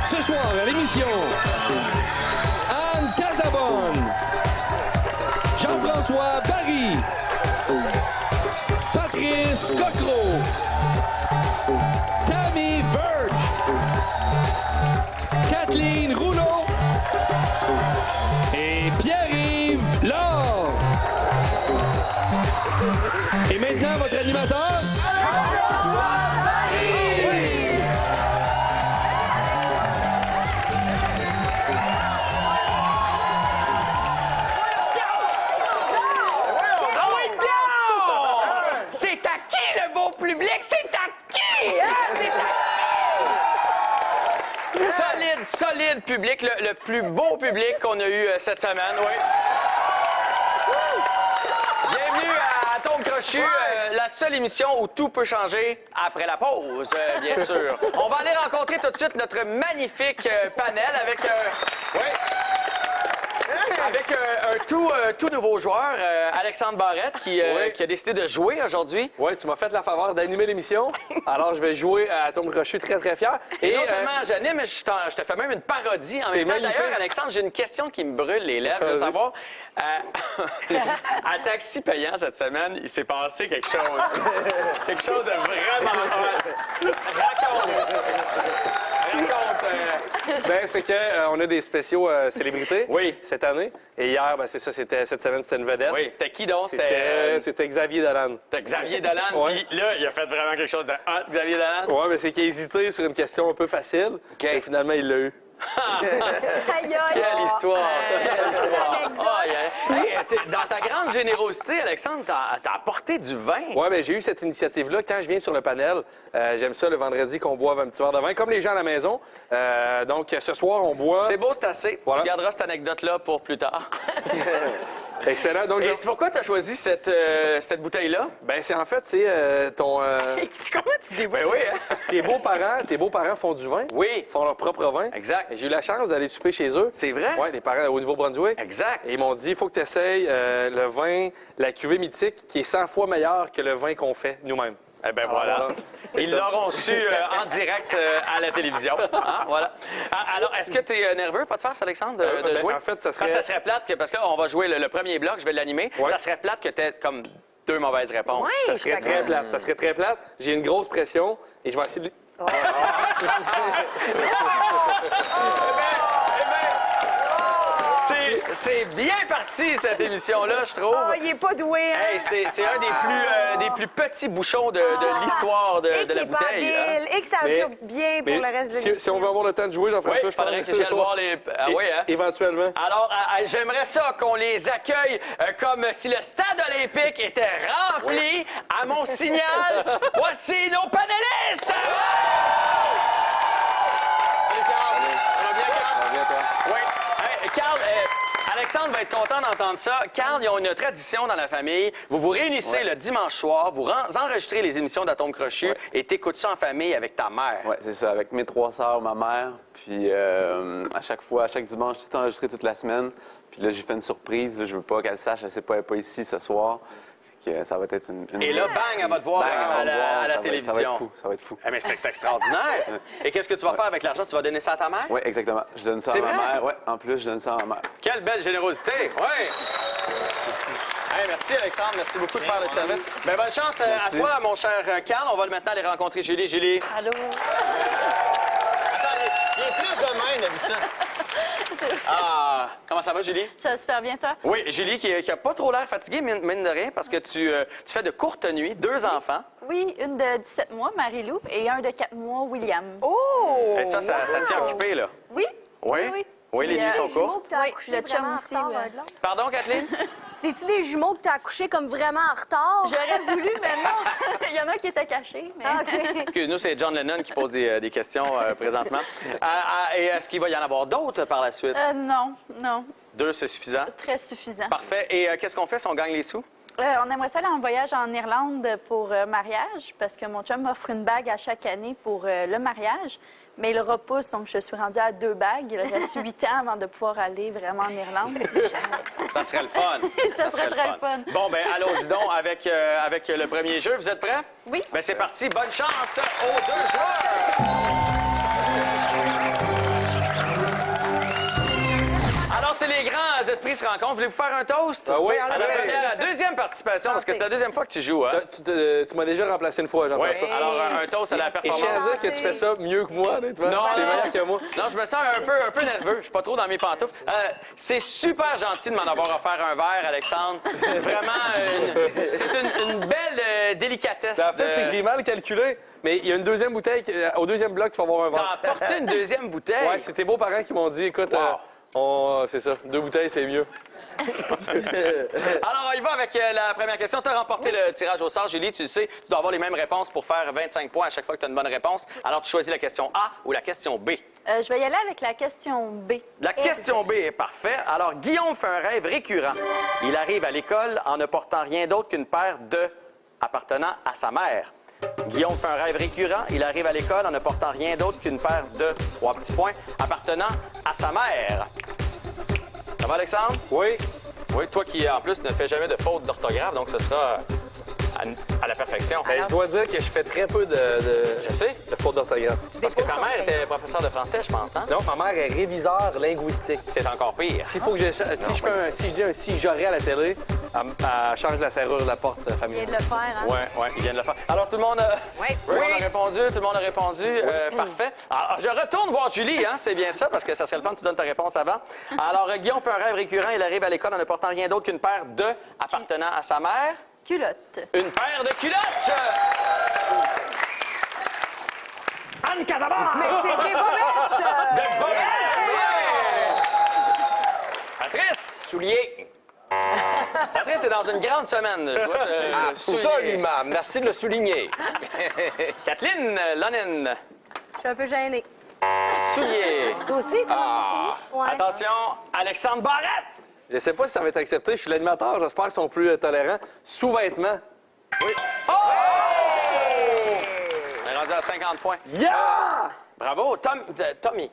Ce soir à l'émission, Anne Casabonne, Jean-François Barry, Patrice Cocro, Tammy Verge, Kathleen Rouleau et Pierre-Yves Laure. Et maintenant, votre animateur... Public, c'est à qui? Hein? C'est à qui? Solide public, le plus beau public qu'on a eu cette semaine, oui. Bienvenue à Atome Crochu, la seule émission où tout peut changer après la pause, bien sûr. On va aller rencontrer tout de suite notre magnifique panel avec... Avec un tout nouveau joueur, Alexandre Barrette, qui a décidé de jouer aujourd'hui. Oui, tu m'as fait la faveur d'animer l'émission. Alors, je vais jouer à Atome Crochu, très, très fier. Et non seulement j'anime, mais je te fais même une parodie en même temps. D'ailleurs, Alexandre, j'ai une question qui me brûle les lèvres. Je veux savoir, à Taxi Payant cette semaine, il s'est passé quelque chose. Quelque chose de vraiment... Raconte! Ben, c'est qu'on a des spéciaux célébrités cette année. Et hier, ben, c'est ça, cette semaine, c'était une vedette. Oui, c'était qui donc? C'était Xavier Dolan. C'était Xavier Dolan, puis là, il a fait vraiment quelque chose de hot, Xavier Dolan. Oui, mais c'est qu'il a hésité sur une question un peu facile. Et finalement, il l'a eu. Quelle histoire! Quelle histoire! Dans ta grande générosité, Alexandre, t'as apporté du vin. Oui, bien, j'ai eu cette initiative-là. Quand je viens sur le panel, j'aime ça le vendredi qu'on boive un petit verre de vin, comme les gens à la maison. Donc, ce soir, on boit... C'est beau, c'est assez. Voilà. Tu garderas cette anecdote-là pour plus tard. Excellent. Donc, c'est pourquoi tu as choisi cette bouteille-là? Ben c'est en fait, c'est ton... Comment tu débrouilles? Ben oui, hein? Tes beaux-parents font du vin. Oui. Font leur propre vin. Exact. J'ai eu la chance d'aller souper chez eux. C'est vrai? Oui, les parents au Nouveau-Brunswick. Exact. Et ils m'ont dit, il faut que tu essayes le vin, la cuvée mythique, qui est 100 fois meilleur que le vin qu'on fait nous-mêmes. Eh bien, voilà. Ils l'auront su en direct à la télévision. Hein? Voilà. Alors, est-ce que tu es nerveux, pas de farce, Alexandre, de jouer? En fait, ça serait... Ça serait plate, parce que là, on va jouer le premier bloc, je vais l'animer. Ouais. Ça serait plate que tu aies comme 2 mauvaises réponses. Ça serait très plate. Ça serait très plate. J'ai une grosse pression et je vais essayer de... C'est bien parti, cette émission-là, je trouve. Oh, il est pas doué, hein? Hey, c'est un des plus petits bouchons de l'histoire de la bouteille. Hein? Et que ça va bien pour le reste de l'émission. Si on veut avoir le temps de jouer, Jean-François, je faudrait que j'aille voir les... oui, hein? Éventuellement. Alors, j'aimerais ça qu'on les accueille comme si le stade olympique était rempli. À mon signal, voici nos panélistes! Salut, Carl. Ça va bien, Carl? Ça va bien, toi? Oui. Hey, Carl, Alexandre va être content d'entendre ça. Carl, ils ont une tradition dans la famille. Vous vous réunissez le dimanche soir, vous enregistrez les émissions d'Atome Crochu et t'écoutes ça en famille avec ta mère. Oui, c'est ça, avec mes 3 sœurs, ma mère. Puis à chaque dimanche, tout enregistré toute la semaine. Puis là, j'ai fait une surprise. Là, je veux pas qu'elle sache, elle n'est pas ici ce soir. Fait que ça va être une... Et là, bang, elle va te voir à la télévision. Ça va être fou. Eh, mais c'est extraordinaire. Et qu'est-ce que tu vas faire avec l'argent? Tu vas donner ça à ta mère? Oui, exactement. Je donne ça à ma mère. Oui, en plus, je donne ça à ma mère. Quelle belle générosité. Oui. Hey, merci, Alexandre. Merci beaucoup de faire le service. Ben, bonne chance à toi, mon cher Carl. On va maintenant aller rencontrer Julie. Julie. Allô? Attends, il est plus de même d'habitude. Ah, comment ça va, Julie? Ça va super bien, toi? Oui, Julie qui a pas trop l'air fatiguée, mine de rien, parce que tu fais de courtes nuits, 2 enfants. Oui, une de 17 mois, Marie-Lou, et un de 4 mois, William. Oh! Et ça tient occupé, là. Oui? Oui? Oui. Oui, les nuits sont courtes. Oui, le chum aussi. Pardon, Kathleen? C'est-tu des jumeaux que tu as accouchés comme vraiment en retard? J'aurais voulu, mais non. Il y en a un qui était caché. Mais... Ah, OK. Excuse-nous, c'est John Lennon qui pose des questions présentement. Et est-ce qu'il va y en avoir d'autres par la suite? Non, non. 2, c'est suffisant? Très suffisant. Parfait. Et qu'est-ce qu'on fait si on gagne les sous? On aimerait ça aller en voyage en Irlande pour mariage, parce que mon chum m'offre une bague à chaque année pour le mariage. Mais il repousse, donc je suis rendue à 2 bagues. Il reste 8 ans avant de pouvoir aller vraiment en Irlande. Ça serait le fun. Ça serait très le fun. Bon, ben allons-y donc avec le premier jeu. Vous êtes prêts? Oui. Ben c'est parti. Bonne chance aux 2 joueurs. Alors, c'est les grands esprits se rencontrent. Voulez-vous faire un toast? Oui. À la deuxième participation, parce que c'est la deuxième fois que tu joues, hein? Tu m'as déjà remplacé une fois, Jean-François. Oui. Alors, un toast à la Et je performance. tiens à dire que tu fais ça mieux que moi, honnêtement. Non, T'es meilleur que moi. Non, je me sens un peu nerveux. Je suis pas trop dans mes pantoufles. C'est super gentil de m'en avoir offert un verre, Alexandre. Vraiment, c'est une belle délicatesse. En fait, c'est que j'ai mal calculé. Mais il y a une deuxième bouteille. Au deuxième bloc, tu vas avoir un verre. T'as apporté une deuxième bouteille? Ouais, c'est tes beaux-parents qui m'ont dit, écoute, c'est ça, 2 bouteilles, c'est mieux. Alors, on y va avec la première question. Tu as remporté le tirage au sort. Julie, tu le sais, tu dois avoir les mêmes réponses pour faire 25 points à chaque fois que tu as une bonne réponse. Alors, tu choisis la question A ou la question B. Je vais y aller avec la question B. La question B est parfaite. Alors, Guillaume fait un rêve récurrent. Il arrive à l'école en ne portant rien d'autre qu'une paire de appartenant à sa mère. Guillaume fait un rêve récurrent. Il arrive à l'école en ne portant rien d'autre qu'une paire de 3 petits points appartenant à sa mère. Ça va, Alexandre? Oui. Oui, toi qui, en plus, ne fais jamais de faute d'orthographe, donc ce sera à la perfection. Ben, je dois dire que je fais très peu Je sais. de fautes d'orthographe. Parce que ta mère était professeure de français, je pense, hein? Non, ma mère est réviseur linguistique. C'est encore pire. S'il faut que si je dis un si j'aurais à la télé, elle change la serrure de la porte Il vient familiale. de le faire, hein? Oui, il vient de le faire. Alors, tout le monde, tout le monde a répondu, tout le monde a répondu. Parfait. Alors, je retourne voir Julie, hein, c'est bien ça, parce que ça serait le fun que tu donnes ta réponse avant. Alors, Guillaume fait un rêve récurrent. Il arrive à l'école en ne portant rien d'autre qu'une paire de appartenant à sa mère. Culotte. Une paire de culottes! Anne Casabonne! Mais c'est des bobettes! De bobettes! Ouais! Patrice! Soulier. Patrice, t'es dans une grande semaine. Je dois te souligner. Absolument. Merci de le souligner. Kathleen Lonin. Je suis un peu gênée. Soulier. Toi aussi, t'as ouais. Attention, Alexandre Barrette. Je sais pas si ça va être accepté. Je suis l'animateur. J'espère qu'ils sont plus tolérants. Sous-vêtements. Oui. Oh! On est rendu à 50 points. Yeah! Bravo. Tommy.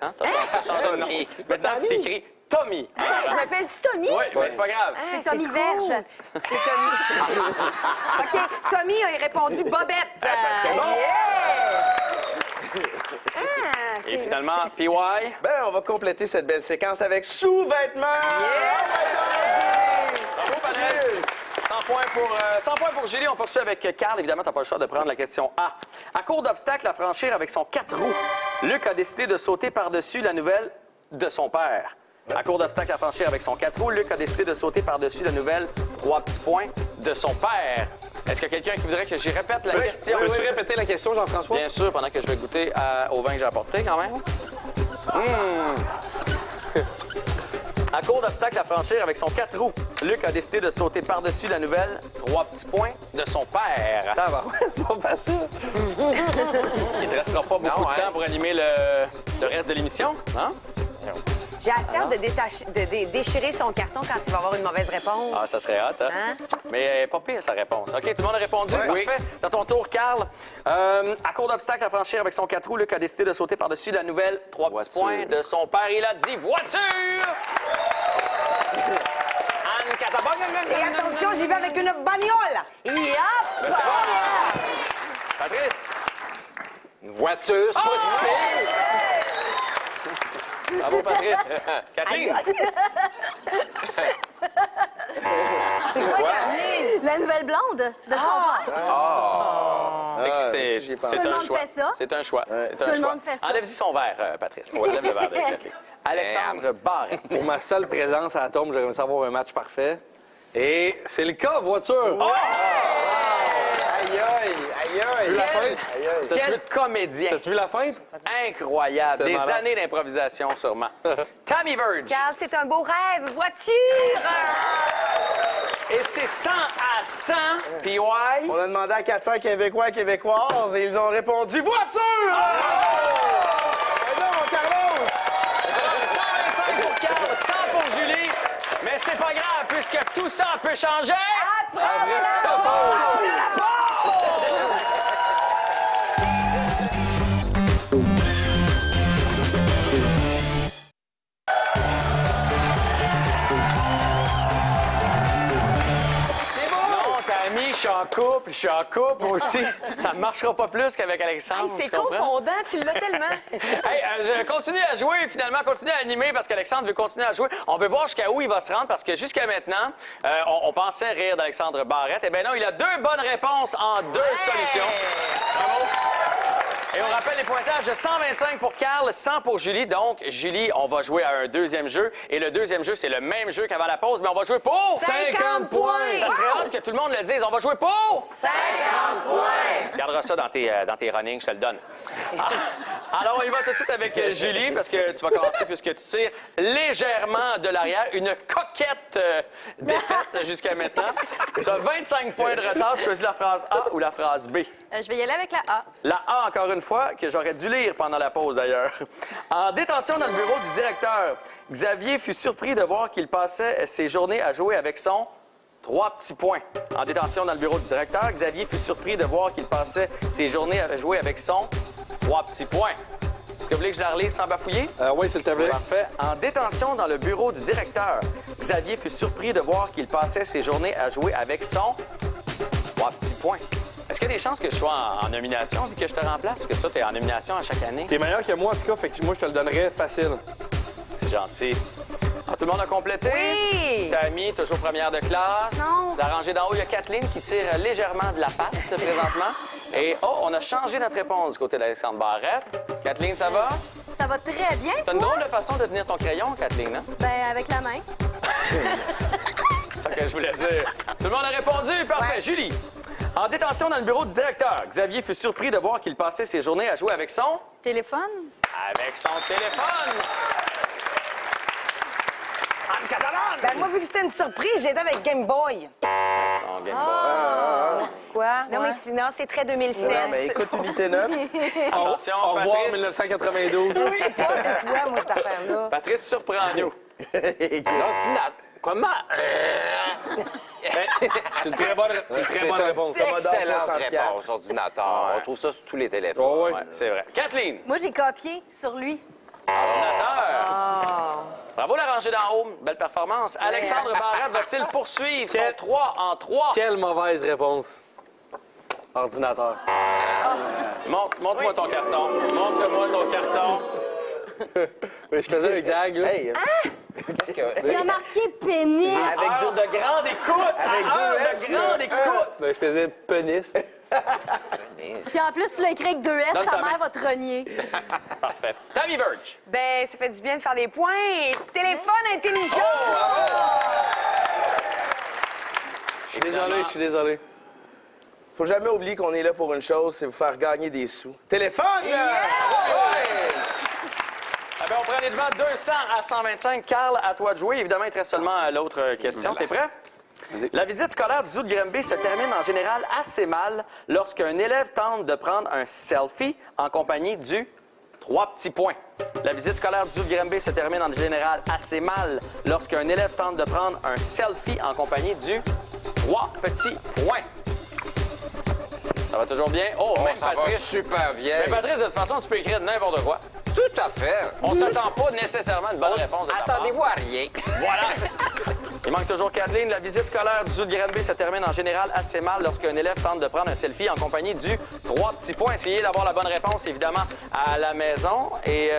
Hein? T'as changé de nom. Maintenant, c'est écrit Tommy. Je m'appelle-tu Tommy? Oui, mais c'est pas grave. C'est Tommy Verge. C'est Tommy. OK, Tommy a répondu Bobette. Ben, c'est bon. Et finalement, PY. Ben, on va compléter cette belle séquence avec sous-vêtements. Bravo, panel. 100 points pour Julie. On poursuit avec Carl. Évidemment, tu n'as pas le choix de prendre la question A. À court d'obstacles à franchir avec son 4 roues, Luc a décidé de sauter par-dessus la nouvelle de son père. À court d'obstacles à franchir avec son 4 roues, Luc a décidé de sauter par-dessus la nouvelle 3 petits points de son père. Est-ce qu'il y a quelqu'un qui voudrait que j'y répète la question? Peux-tu répéter la question, Jean-François? Bien sûr, pendant que je vais goûter au vin que j'ai apporté, quand même. À court d'obstacles à franchir avec son 4 roues, Luc a décidé de sauter par-dessus la nouvelle 3 petits points de son père. Ça va, c'est pas facile. Il ne te restera pas beaucoup de temps pour animer le reste de l'émission, hein? J'ai assez hâte de déchirer son carton quand il va avoir une mauvaise réponse. Ah, ça serait hâte, hein? Mais pas pire, sa réponse. OK, tout le monde a répondu? Oui. Parfait. C'est à ton tour, Carl. À court d'obstacles à franchir avec son 4 roues, Luc a décidé de sauter par-dessus la nouvelle 3 petits Voiture. points de son père. Il a dit voiture! Anne Casabonne. Et attention, j'y vais avec une bagnole. Ben, c'est bon. Patrice. Une voiture, c'est pas si pire. Bravo, Patrice. Catherine. La nouvelle blonde de son père. C'est Tout le un monde choix. fait ça. C'est un choix. C'est Tout un le choix. monde fait ça. Enlève-y son verre, Patrice. Enlève le verre de Catherine. Alexandre Barrette. Pour ma seule présence à la tombe, j'aimerais savoir un match parfait. Et c'est le cas, voiture. Aïe, aïe. Tu veux la feinte? Quel comédien. T'as-tu vu la feinte? Incroyable. C'était Des malade. années d'improvisation, sûrement. Tammy Verge. Carl, c'est un beau rêve. Voiture! Et c'est 100 à 100. PY. On a demandé à 400 Québécois et Québécoises et ils ont répondu voiture! Mais non, mon Carlos! 125 pour Carl, 100 pour Julie. Mais c'est pas grave, puisque tout ça peut changer. Non, Tammy, je suis en couple aussi. Ça ne marchera pas plus qu'avec Alexandre. C'est tu comprends? confondant, tu l'as tellement. Hey, je continue à jouer, finalement, continue à animer parce qu'Alexandre veut continuer à jouer. On veut voir jusqu'à où il va se rendre parce que jusqu'à maintenant, on pensait rire d'Alexandre Barrette. Eh bien non, il a 2 bonnes réponses en 2 solutions. Bravo. Et on rappelle les pointages de 125 pour Carl, 100 pour Julie. Donc, Julie, on va jouer à un deuxième jeu. Et le deuxième jeu, c'est le même jeu qu'avant la pause, mais on va jouer pour 50 points. Ça serait hâte que tout le monde le dise. On va jouer pour 50 points. Tu garderas ça dans tes runnings, je te le donne. Alors, on y va tout de suite avec Julie, parce que tu vas commencer puisque tu tires légèrement de l'arrière. Une coquette défaite jusqu'à maintenant. Tu as 25 points de retard. Tu choisis la phrase A ou la phrase B. Je vais y aller avec la A. La A, encore une fois, que j'aurais dû lire pendant la pause, d'ailleurs. En détention dans le bureau du directeur, Xavier fut surpris de voir qu'il passait ses journées à jouer avec son... 3 petits points. En détention dans le bureau du directeur, Xavier fut surpris de voir qu'il passait ses journées à jouer avec son 3 petits points. Est-ce que vous voulez que je la relise sans bafouiller? Oui, s'il te plaît. Parfait. En détention dans le bureau du directeur, Xavier fut surpris de voir qu'il passait ses journées à jouer avec son 3 petits points. Est-ce qu'il y a des chances que je sois en nomination vu que je te remplace ou que ça, tu es en nomination à chaque année? T'es meilleur que moi, en tout cas, fait que moi, je te le donnerais facile. C'est gentil. Ah, tout le monde a complété? Oui! Tammy, toujours première de classe. Non. La rangée d'en haut, il y a Kathleen qui tire légèrement de la patte présentement. Et on a changé notre réponse du côté d'Alexandre Barrette. Kathleen, ça va? Ça va très bien, T'as une toi? drôle de façon de tenir ton crayon, Kathleen, hein? Ben, avec la main. C'est ça que je voulais dire. Tout le monde a répondu? Parfait. Julie, en détention dans le bureau du directeur, Xavier fut surpris de voir qu'il passait ses journées à jouer avec son... Téléphone? Avec son téléphone. Anne-Catalane! Ben, moi, vu que c'était une surprise, j'étais avec Game Boy. Son Game Boy. Quoi? Non, mais sinon, c'est très 2007. Non, mais écoute, unité 9. Attention, Au revoir, Patrice. 1992. Je sais pas c'est quoi, moi, cette affaire-là. Patrice, surprends-nous. Comment? C'est une très bonne réponse. Excellente 64. réponse, ordinateur. On trouve ça sur tous les téléphones. Oh, oui. Ouais, c'est vrai. Kathleen, Moi, j'ai copié sur lui. ordinateur. Bravo la rangée d'en haut. Belle performance. Alexandre Barrette va-t-il poursuivre son 3 en 3? Quelle mauvaise réponse. Ordinateur. Montre-moi ton carton. Montre-moi ton carton. Oui, je faisais un gag, là. Hey, Il a marqué pénis. avec Heure de grande écoute! Avec Heure deux de S, grande là. écoute! Ben, je faisais pénis. Puis en plus, tu l'as écrit avec 2 S, Donne ta ta main. mère va te renier. Parfait. Tammy Verge. Ben, ça fait du bien de faire des points. Téléphone intelligent. Je suis désolé. Faut jamais oublier qu'on est là pour une chose, c'est vous faire gagner des sous. Téléphone! Ah ben, on prend les devants 200 à 125. Carl, à toi de jouer. Évidemment, il te reste seulement l'autre question. T'es prêt? La visite scolaire du zoo de Granby se termine en général assez mal lorsqu'un élève tente de prendre un selfie en compagnie du 3 petits points. La visite scolaire du zoo de Granby se termine en général assez mal lorsqu'un élève tente de prendre un selfie en compagnie du 3 petits points. Ça va toujours bien? Oh, même Ça va Patrice. super bien. Mais Patrice, de toute façon, tu peux écrire n'importe quoi. Tout à fait. On s'attend pas nécessairement à une bonne réponse de ta part. Attendez-vous à rien. Voilà. Il manque toujours Kathleen. La visite scolaire du zoo de Granby se termine en général assez mal lorsqu'un élève tente de prendre un selfie en compagnie du 3 petits points. Essayez d'avoir la bonne réponse, évidemment, à la maison. Et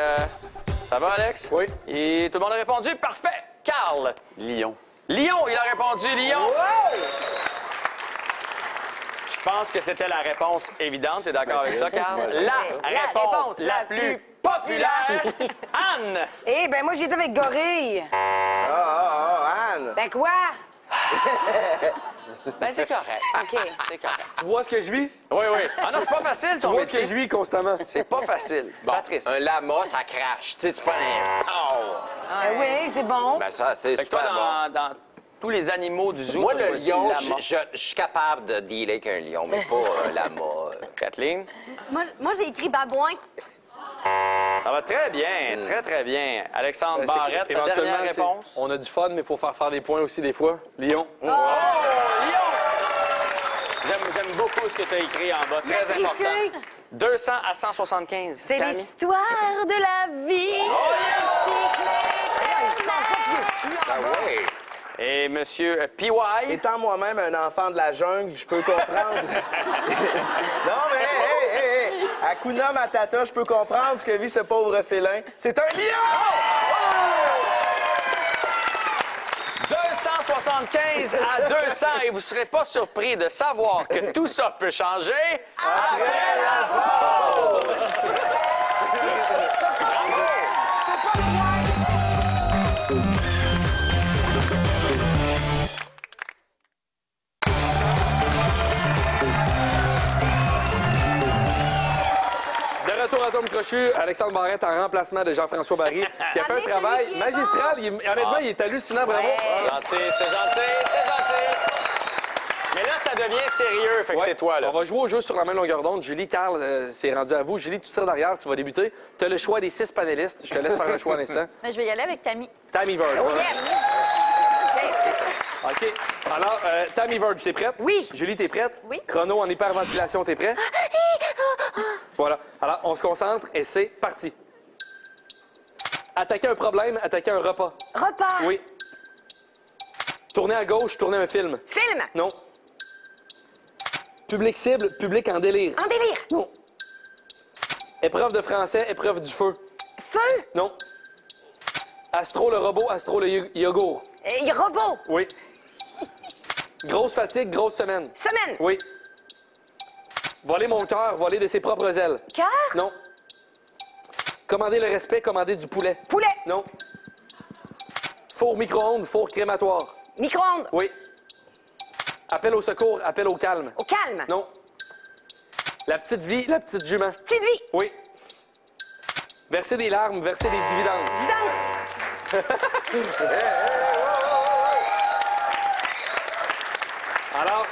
ça va, Alex? Oui. Et tout le monde a répondu. Parfait. Carl. Lyon. Lyon, il a répondu Lyon. Je pense que c'était la réponse évidente. Tu es d'accord avec ça, Carl? La réponse la plus populaire. Anne. Eh ben, moi, j'étais avec Gorille. Anne! Ben, quoi? Ben, c'est correct. OK. C'est correct. Tu vois ce que je vis? Oui, oui. Ah non, c'est pas facile, Tu ton vois ce que métier. je vis constamment? C'est pas facile. Patrice. Un lama, ça crache. Tu sais, tu prends un... Oh! Ben oui, c'est bon. Ben ça, c'est Fait que toi, super bon. dans tous les animaux du zoo, Moi, t'as le choisi lion, lama. je suis capable de dealer avec un lion, mais pas un lama. Kathleen, Moi j'ai écrit babouin. ça va très bien, très, très bien. Alexandre Ben, c'est Barrette, que, ta dernière éventuellement, réponse. On a du fun, mais il faut faire des points aussi des fois. Lyon. Oh, Lyon! J'aime beaucoup ce que tu as écrit en bas. Il a Très important. triché. 200 à 175. C'est Tammy? l'histoire de la vie. Ah oui. Et Monsieur PY? Étant moi-même un enfant de la jungle, je peux comprendre. Non, mais, hey! Hakuna Matata, je peux comprendre ce que vit ce pauvre félin. C'est un lion! 275 à 200 et vous ne serez pas surpris de savoir que tout ça peut changer après la pause! De retour à Tom Crochu, Alexandre Barrette en remplacement de Jean-François Barry, qui a fait un Amenez travail celui qui est magistral. Honnêtement, il est hallucinant, bravo. Gentil, c'est gentil, c'est gentil. Mais là, ça devient sérieux, fait que Ouais. c'est toi, là. On va jouer au jeu sur la même longueur d'onde. Julie, Carl, c'est rendu à vous. Julie, tu seras derrière, tu vas débuter. Tu as le choix des 6 panélistes. Je te laisse faire un choix à l'instant. Mais je vais y aller avec Tammy. Tammy Verge. Oh yes! OK. Alors, Tammy Verge, t'es prête? Oui. Julie, t'es prête? Oui. Chrono en hyperventilation, t'es prêt? Voilà. Alors, on se concentre et c'est parti. Attaquer un problème, attaquer un repas. Repas. Oui. Tourner à gauche, tourner un film. Film. Non. Public cible, public en délire. En délire. Non. Épreuve de français, épreuve du feu. Feu. Non. Astro le robot, Astro le yogourt. Robot. Oui. Grosse fatigue, grosse semaine. Semaine. Oui. Voler mon cœur, voler de ses propres ailes. Cœur. Non. Commander le respect, commander du poulet. Poulet. Non. Four micro-ondes, four crématoire. Micro-ondes. Oui. Appel au secours, appel au calme. Au calme. Non. La petite vie, la petite jument. Petite vie. Oui. Verser des larmes, verser des dividendes. Vidange. Alors,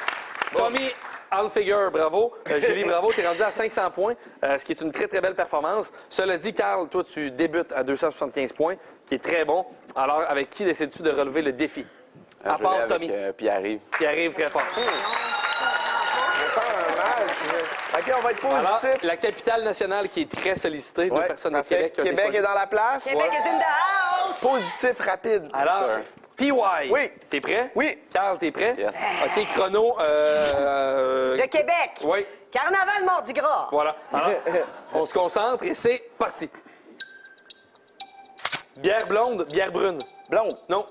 Tommy Alfigure, bravo. Julie, bravo. Tu es rendu à 500 points, ce qui est une très, très belle performance. Cela dit, Carl, toi, tu débutes à 275 points, qui est très bon. Alors, avec qui décides-tu de relever le défi? À Je part vais avec, Tommy, Pierre-Yves. qui arrive très fort. OK, on va être Alors, positif. la capitale nationale qui est très sollicitée, deux Ouais, personnes de parfait. Québec qui ont été Québec est choisies. dans la place. Québec is in the house. Positif, rapide. Alors, PY, Oui. t'es prêt? Oui. Carl, t'es prêt? Yes. OK, chrono. De Québec. Oui, Carnaval Mardi Gras. voilà. Alors, on se concentre et c'est parti. Bière blonde, bière brune. Blonde. Non.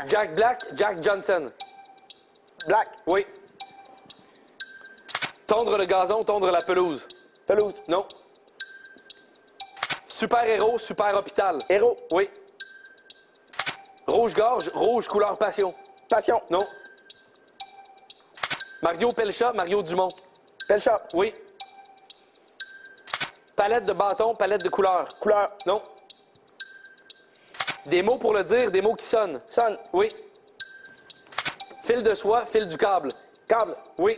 Jack Black, Jack Johnson. Black. Oui. Tondre le gazon, tondre la pelouse. Pelouse. Non. Super-héros, super-hôpital. Héros. Oui. Rouge-gorge, rouge couleur passion. Passion. Non. Mario Pelcha, Mario Dumont. Pelcha. Oui. Palette de bâton, palette de couleurs. Couleur. Non. Des mots pour le dire, des mots qui sonnent. Sonne. Oui. Fil de soie, fil du câble. Câble. Oui.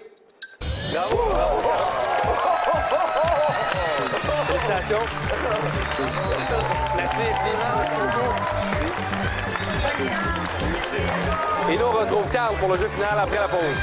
Bravo. Félicitations. Merci infiniment. Merci beaucoup. Et nous, on retrouve Carl pour le jeu final après la pause.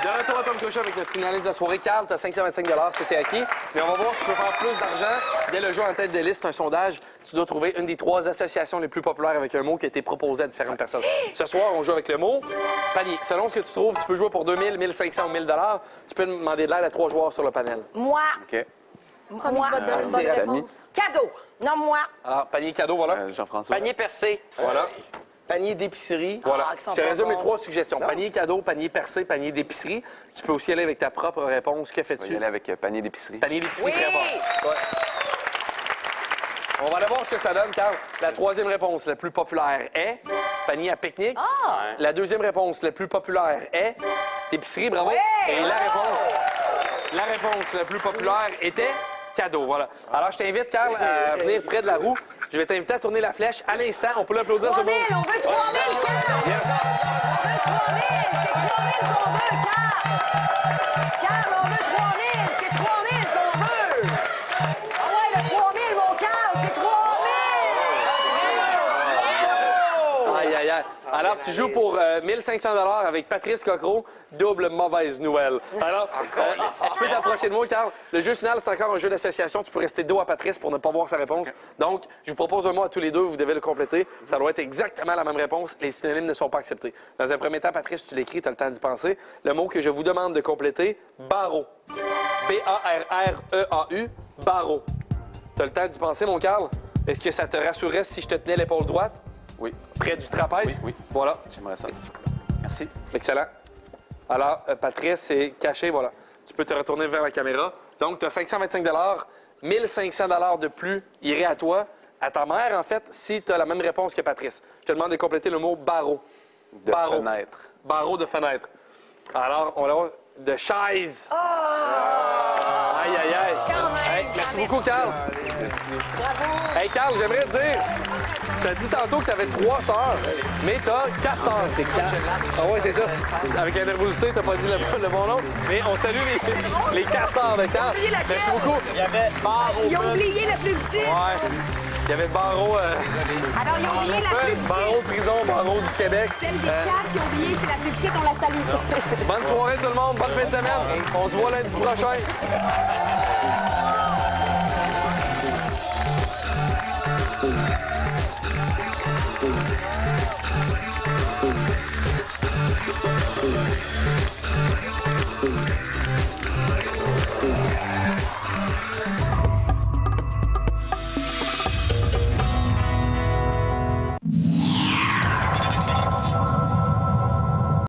De retour à Tom Crochu avec notre finaliste de la soirée. Carl, tu as 525 $, ça c'est acquis. Mais on va voir si tu peux faire plus d'argent. Dès le jeu en tête de liste, c'est un sondage. Tu dois trouver une des 3 associations les plus populaires avec un mot qui a été proposé à différentes personnes. Ce soir, on joue avec le mot panier. Selon ce que tu trouves, tu peux jouer pour 2000, 1500 ou 1000 $. Tu peux demander de l'aide à 3 joueurs sur le panel. Moi. OK. Promis, je vais te donner une bonne Merci, Tammy. réponse. Cadeau. Non, moi. Alors, panier cadeau, voilà. Jean-François. Panier percé. Voilà. Panier d'épicerie. Voilà. qui sont Je te pas résume les bons. 3 suggestions. Panier cadeau, panier percé, panier d'épicerie. Tu peux aussi aller avec ta propre réponse. Que On va y fais-tu? aller avec panier d'épicerie. Panier d'épicerie, Oui. très fort. Ouais. On va aller voir ce que ça donne, Carl. La 3e réponse la plus populaire est panier à pique-nique. La 2e réponse la plus populaire est épicerie, bravo. Et la réponse la plus populaire était cadeau, voilà. Alors, je t'invite, Carl, à venir près de la roue. Je vais t'inviter à tourner la flèche à l'instant. On peut l'applaudir, tout le 3000, monde. on veut 3000, Carl! Yes. On veut 3000! C'est 3000 qu'on veut, Carl! Carl, on veut 3000! C'est 3000 qu'on veut! Ah ouais, le 3000, mon Carl, c'est 3000! Aïe, aïe, aïe. Alors, tu joues pour 1500 avec Patrice Cocro. Double mauvaise nouvelle. Alors, tu peux t'approcher de moi, Carl. Le jeu final, c'est encore un jeu d'association. Tu peux rester dos à Patrice pour ne pas voir sa réponse. Donc, je vous propose un mot à tous les deux. Vous devez le compléter. Ça doit être exactement la même réponse. Les synonymes ne sont pas acceptés. Dans un premier temps, Patrice, tu l'écris, tu as le temps d'y penser. Le mot que je vous demande de compléter, barreau. B-A-R-R-E-A-U, barreau. Tu as le temps d'y penser, mon Carl? Est-ce que ça te rassurerait si je te tenais l'épaule droite? Oui. Près du trapèze? Oui, oui. Voilà. J'aimerais ça. Merci. Excellent. Alors, Patrice est caché, voilà. Tu peux te retourner vers la caméra. Donc, tu as 525 1500 de plus irait à toi, à ta mère, en fait, si tu as la même réponse que Patrice. Je te demande de compléter le mot barreau. De Barreau. fenêtre. Barreau de fenêtre. Alors, on va voir de chaise. Aïe, aïe, aïe. Hey, merci beaucoup, Carl. Bravo! Hey, Carl, j'aimerais te dire, tu as dit tantôt que tu avais 3 sœurs, mais tu as 4 sœurs. C'est 4. Ah ouais, c'est ça. Avec la nervosité, tu n'as pas dit le bon nom. Mais on salue les 4 sœurs de Carl. Merci beaucoup. Il y avait barreau. Ils ont oublié la plus petite! Ouais. Il y avait Barreau. Alors, ils ont oublié la plus petite! Barreau prison, Barreau du Québec. Celle des 4 qui ont oublié, c'est la plus petite, on la salue. Bonne soirée tout le monde, bonne fin de semaine. On se voit lundi prochain.